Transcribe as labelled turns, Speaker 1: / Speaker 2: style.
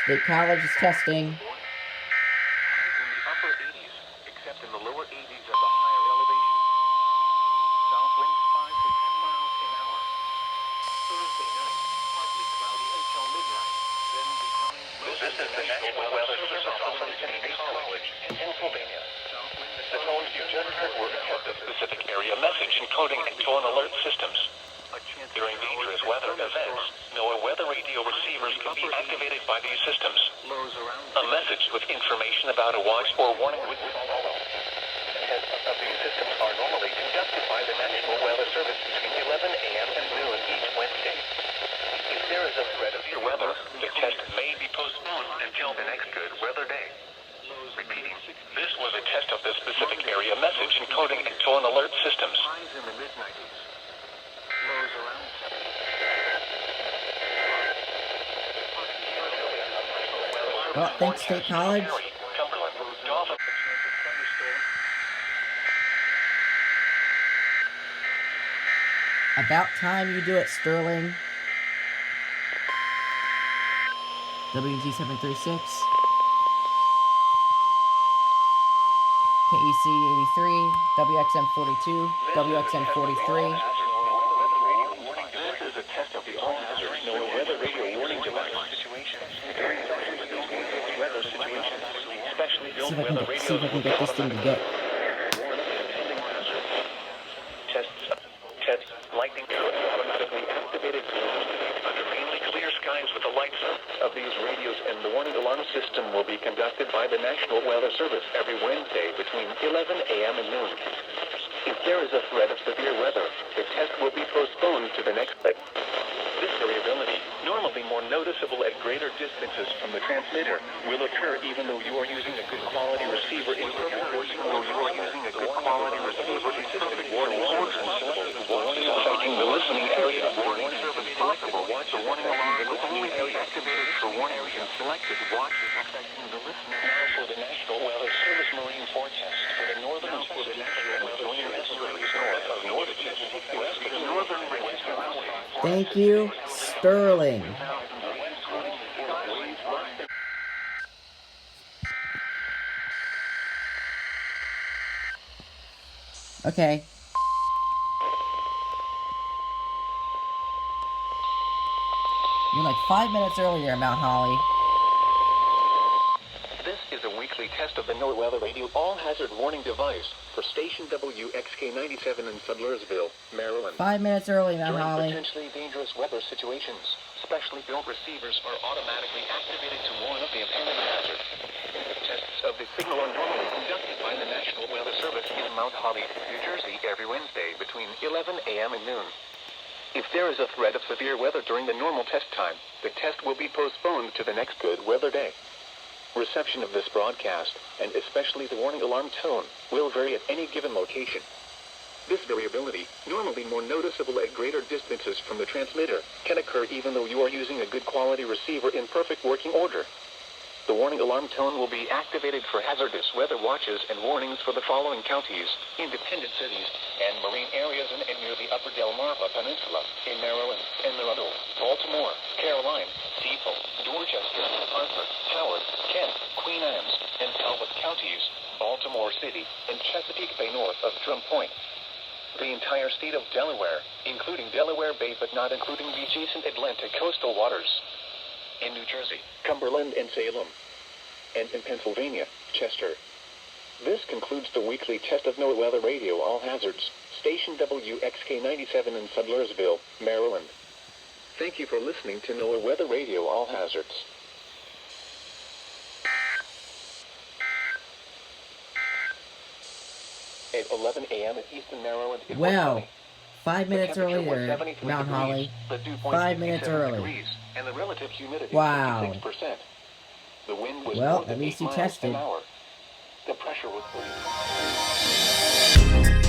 Speaker 1: State College is testing.
Speaker 2: In the upper 80s, except in the lower 80s at the higher elevation. South winds 5 to 10 miles an hour. Thursday night, partly cloudy until midnight, then becoming...
Speaker 3: This is the National Weather Service office in State College in Pennsylvania. The tones you just heard were the specific area message encoding and tone alert systems. During dangerous weather events, NOAA weather radio receivers can be activated by these systems. A message with information about a watch or warning would follow. Tests of these systems are normally conducted by the National Weather Service between 11 a.m. and noon each Wednesday. If there is a threat of severe weather, the test may be postponed until the next good weather day. Repeating, this was a test of the specific area message encoding and tone alert systems.
Speaker 2: In the mid-90s. Lows around 70.
Speaker 1: Well, thanks, State College.
Speaker 3: Cumberland, Dolphin.
Speaker 1: About time you do it, Sterling. WNG736. KEC83, WXM42, WXM43.
Speaker 3: This is a test of the all-hazard NOAA weather radio warning device. Weather situations, especially
Speaker 1: See if I can get this thing to get.
Speaker 3: Tests, lightning automatically activated under mainly clear skies with the lights of these radios, and the warning alarm system will be conducted by the National Weather Service every Wednesday between 11 a.m. and noon. If there is a threat of severe weather, the test will be postponed to the next day. This variability, normally more noticeable at greater distances from the transmitter, will occur even though you are using a good quality receiver in perfect working order. Warning affecting the listening area. Warning service possible. Watch the warning along the listening area. Activated for warning and selected watches affecting the listening. Now for the National Weather Service marine forecast for the northern and southern north of Chesapeake, west of northern and western Alabama.
Speaker 1: Thank you, Sterling. Okay. You're like 5 minutes earlier, Mount Holly.
Speaker 3: This is a weekly test of the NOAA Weather Radio all-hazard warning device for station WXK97 in Sudlersville, Maryland.
Speaker 1: 5 minutes early, Mount
Speaker 3: During
Speaker 1: Holly.
Speaker 3: potentially dangerous weather situations, specially built receivers are automatically activated to warn of the impending hazard. Tests of the signal are normally conducted by the National Weather Service in Mount Holly, New Jersey, every Wednesday between 11 a.m. and noon. If there is a threat of severe weather during the normal test time, the test will be postponed to the next good weather day. Reception of this broadcast, and especially the warning alarm tone, will vary at any given location. This variability, normally more noticeable at greater distances from the transmitter, can occur even though you are using a good quality receiver in perfect working order. The warning alarm tone will be activated for hazardous weather watches and warnings for the following counties, independent cities, and marine areas in and near the upper Delmarva Peninsula, in Maryland, Emerald, Baltimore, Caroline, Steeple, Dorchester, Hartford, Howard, Kent, Queen Anne's, and Talbot counties, Baltimore City, and Chesapeake Bay north of Drum Point. The entire state of Delaware, including Delaware Bay but not including the adjacent Atlantic coastal waters. In New Jersey, Cumberland and Salem, and in Pennsylvania, Chester. This concludes the weekly test of NOAA Weather Radio All Hazards, station WXK97 in Sudlersville, Maryland. Thank you for listening to NOAA Weather Radio All Hazards. At 11 a.m. in Eastern Maryland.
Speaker 1: Wow. 5 minutes earlier, Mount Holly. 5 minutes early.
Speaker 3: Degrees, and the relative humidity
Speaker 1: Wow.
Speaker 3: 56%. The wind was
Speaker 1: Well,
Speaker 3: more than
Speaker 1: at least
Speaker 3: 8
Speaker 1: you
Speaker 3: miles
Speaker 1: tested.
Speaker 3: an hour. The pressure was 30.